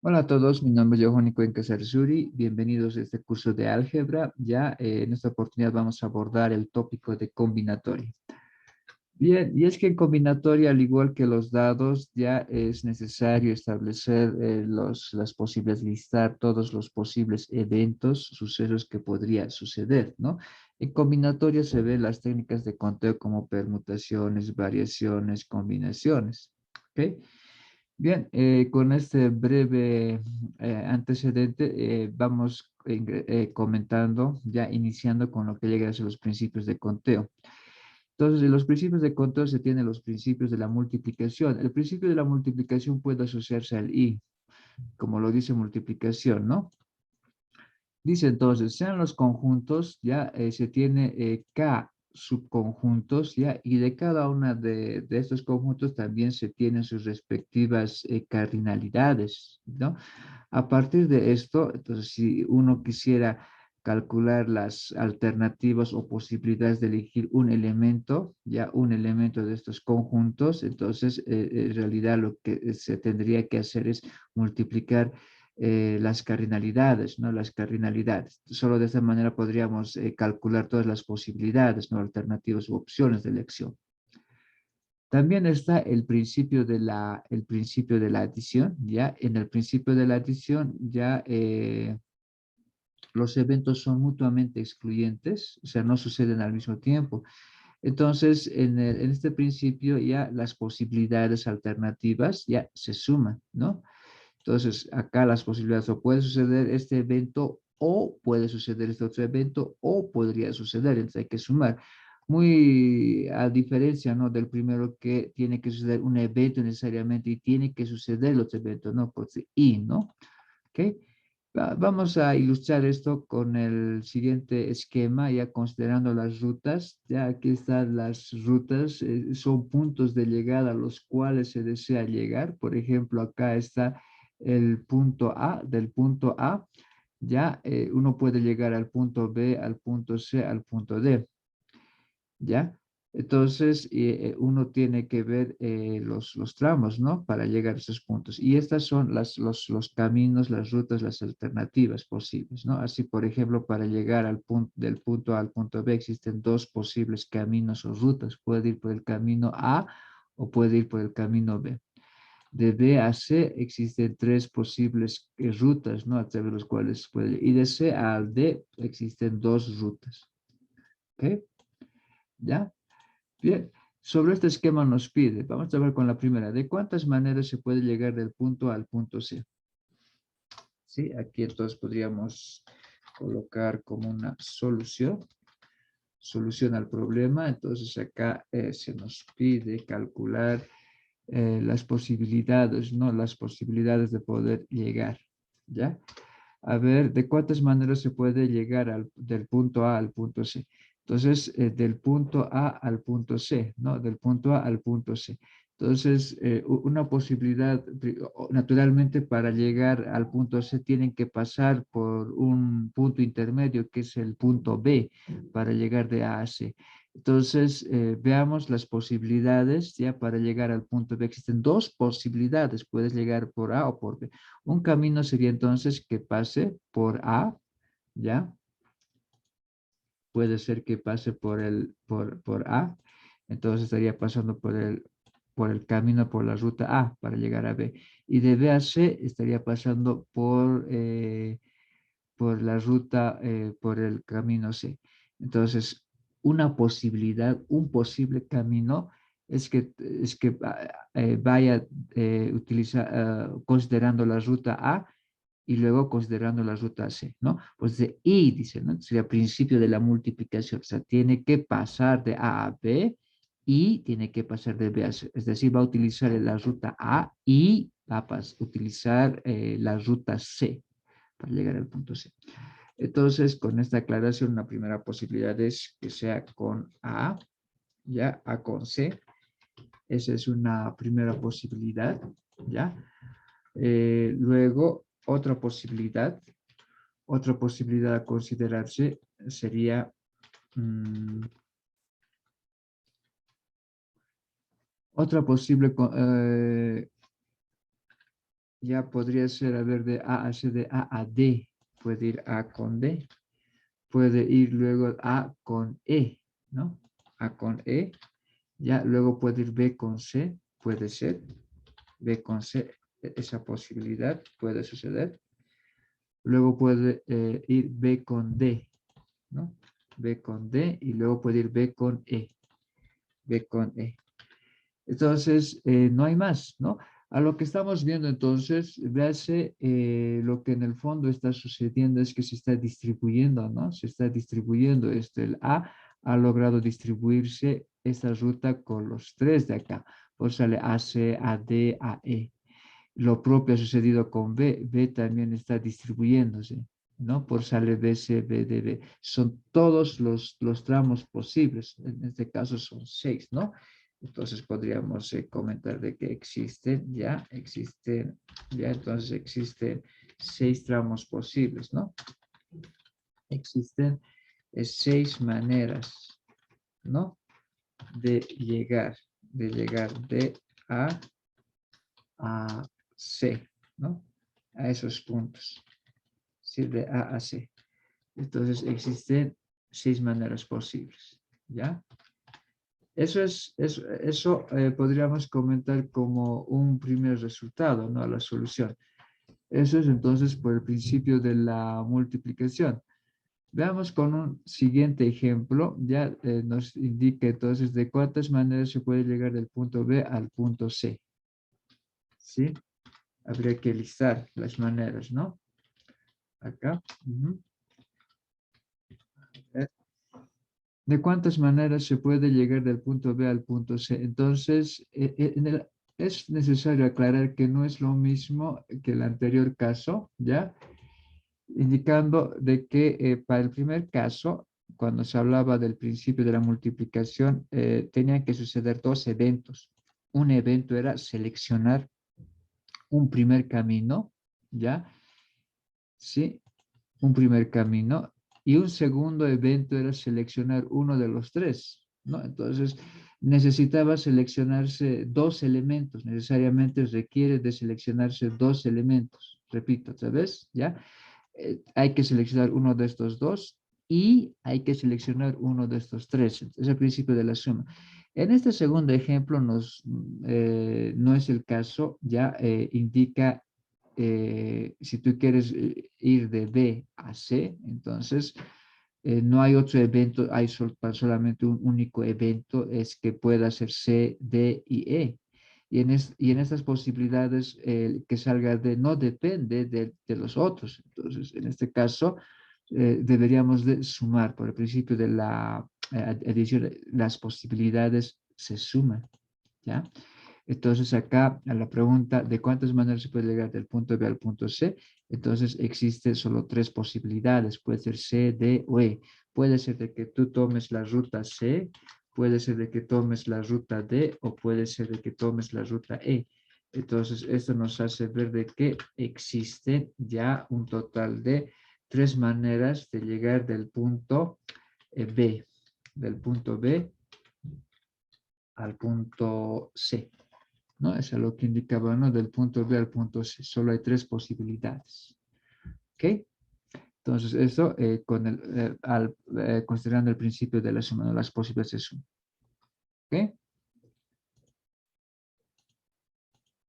Hola a todos, mi nombre es Johanny Cuenca Sarsuri. Bienvenidos a este curso de álgebra. En esta oportunidad vamos a abordar el tópico de combinatoria. Bien, y es que en combinatoria, al igual que los dados, ya es necesario establecer las posibles, listar todos los posibles eventos, sucesos que podría suceder, ¿no? En combinatoria se ven las técnicas de conteo como permutaciones, variaciones, combinaciones, ¿ok? Bien, con este breve antecedente vamos comentando, ya iniciando con lo que llega a ser los principios de conteo. Entonces, en los principios de conteo se tienen los principios de la multiplicación. El principio de la multiplicación puede asociarse al i, como lo dice multiplicación, ¿no? Dice entonces, sean los conjuntos, ya se tiene K subconjuntos, ya, y de cada una de estos conjuntos también se tienen sus respectivas cardinalidades, ¿no? A partir de esto, entonces, si uno quisiera calcular las alternativas o posibilidades de elegir un elemento, ya un elemento de estos conjuntos, entonces en realidad lo que se tendría que hacer es multiplicar las cardinalidades, ¿no? Las cardinalidades. Solo de esta manera podríamos calcular todas las posibilidades, ¿no? Alternativas u opciones de elección. También está el principio de la adición, ¿ya? En el principio de la adición ya los eventos son mutuamente excluyentes, o sea, no suceden al mismo tiempo. Entonces, en este principio ya las posibilidades alternativas ya se suman, ¿no? Entonces, acá las posibilidades o puede suceder este evento o puede suceder este otro evento o podría suceder, entonces hay que sumar. Muy a diferencia, ¿no? Del primero que tiene que suceder un evento necesariamente y tiene que suceder el otro evento, ¿no? Pues y, ¿no? ¿Ok? Vamos a ilustrar esto con el siguiente esquema, ya considerando las rutas. Ya aquí están las rutas, son puntos de llegada a los cuales se desea llegar. Por ejemplo, acá está el punto A, del punto A, ya uno puede llegar al punto B, al punto C, al punto D. ¿Ya? Entonces, uno tiene que ver los tramos, ¿no? Para llegar a esos puntos. Y estas son los caminos, las rutas, las alternativas posibles, ¿no? Así, por ejemplo, para llegar al punto, del punto A al punto B existen dos posibles caminos o rutas. Puede ir por el camino A o puede ir por el camino B. De B a C existen tres posibles rutas, ¿no? A través de los cuales puede ir. Y de C al D existen dos rutas, ¿ok? ¿Ya? Bien, sobre este esquema nos pide, vamos a ver con la primera, ¿de cuántas maneras se puede llegar del punto A al punto C? Sí, aquí entonces podríamos colocar como una solución al problema. Entonces acá se nos pide calcular las posibilidades, ¿no? Las posibilidades de poder llegar, ¿ya? A ver, ¿de cuántas maneras se puede llegar del punto A al punto C? Entonces, del punto A al punto C, ¿no? Del punto A al punto C. Entonces, una posibilidad, naturalmente, para llegar al punto C tienen que pasar por un punto intermedio, que es el punto B, para llegar de A a C. Entonces, veamos las posibilidades ya para llegar al punto B. Existen dos posibilidades, puedes llegar por A o por B. Un camino sería entonces que pase por A, ¿ya? Puede ser que pase por A, entonces estaría pasando por el camino, por la ruta A para llegar a B. Y de B a C estaría pasando por la ruta, por el camino C. Entonces, una posibilidad, un posible camino es que vaya considerando la ruta A y luego considerando la ruta C, ¿no? Pues de I, dice, ¿no? Sería principio de la multiplicación, o sea, tiene que pasar de A a B y tiene que pasar de B a C, es decir, va a utilizar la ruta A y va a utilizar la ruta C para llegar al punto C. Entonces, con esta aclaración, una primera posibilidad es que sea con A, ya, A con C. Esa es una primera posibilidad, ¿ya? Luego, otra posibilidad a considerarse sería otra posible ya podría ser, a ver, de A a C, de A a D. Puede ir A con D. Puede ir luego A con E, ¿no? A con E. Ya luego puede ir B con C, puede ser. B con C, esa posibilidad puede suceder. Luego puede ir B con D, ¿no? B con D y luego puede ir B con E. B con E. Entonces, no hay más, ¿no? A lo que estamos viendo entonces, véase, lo que en el fondo está sucediendo es que se está distribuyendo, ¿no? Se está distribuyendo esto. El A ha logrado distribuirse esta ruta con los tres de acá. Por sale AC, AD, AE. Lo propio ha sucedido con B. B también está distribuyéndose, ¿no? Por sale BC, BDB. Son todos los tramos posibles. En este caso son 6, ¿no? Entonces podríamos comentar de que entonces existen 6 tramos posibles, ¿no? Existen 6 maneras, ¿no? De llegar de A C, ¿no? A esos puntos, ¿sí? De A a C. Entonces existen 6 maneras posibles, ¿ya? Eso podríamos comentar como un primer resultado, ¿no? A la solución. Eso es entonces por el principio de la multiplicación. Veamos con un siguiente ejemplo, ya nos indica entonces de cuántas maneras se puede llegar del punto B al punto C, ¿sí? Habría que listar las maneras, ¿no? Acá. ¿De cuántas maneras se puede llegar del punto B al punto C? Entonces, es necesario aclarar que no es lo mismo que el anterior caso, ¿ya? Indicando de que para el primer caso, cuando se hablaba del principio de la multiplicación, tenían que suceder dos eventos. Un evento era seleccionar un primer camino, ¿ya? Sí, un primer camino, y un segundo evento era seleccionar uno de los tres, ¿no? Entonces, necesitaba seleccionarse dos elementos, necesariamente requiere de seleccionarse dos elementos. Repito otra vez, ¿ya? Hay que seleccionar uno de estos dos y hay que seleccionar uno de estos tres. Es el principio de la suma. En este segundo ejemplo no es el caso, ya indica si tú quieres ir de B a C, entonces no hay otro evento, hay solamente un único evento, es que pueda ser C, D y E. Y en estas posibilidades, el que salga D no depende de los otros. Entonces, en este caso, deberíamos de sumar por el principio de la adición, las posibilidades se suman, ¿ya? Entonces acá a la pregunta de cuántas maneras se puede llegar del punto B al punto C, entonces existen solo tres posibilidades, puede ser C, D o E. Puede ser de que tú tomes la ruta C, puede ser de que tomes la ruta D o puede ser de que tomes la ruta E. Entonces esto nos hace ver de que existe ya un total de tres maneras de llegar del punto B, del punto B al punto C, ¿no? Eso es lo que indicaba, ¿no? Del punto B al punto C. Solo hay tres posibilidades. ¿Ok? Entonces, eso considerando el principio de la suma, ¿no? Las posibles de suma. ¿Ok?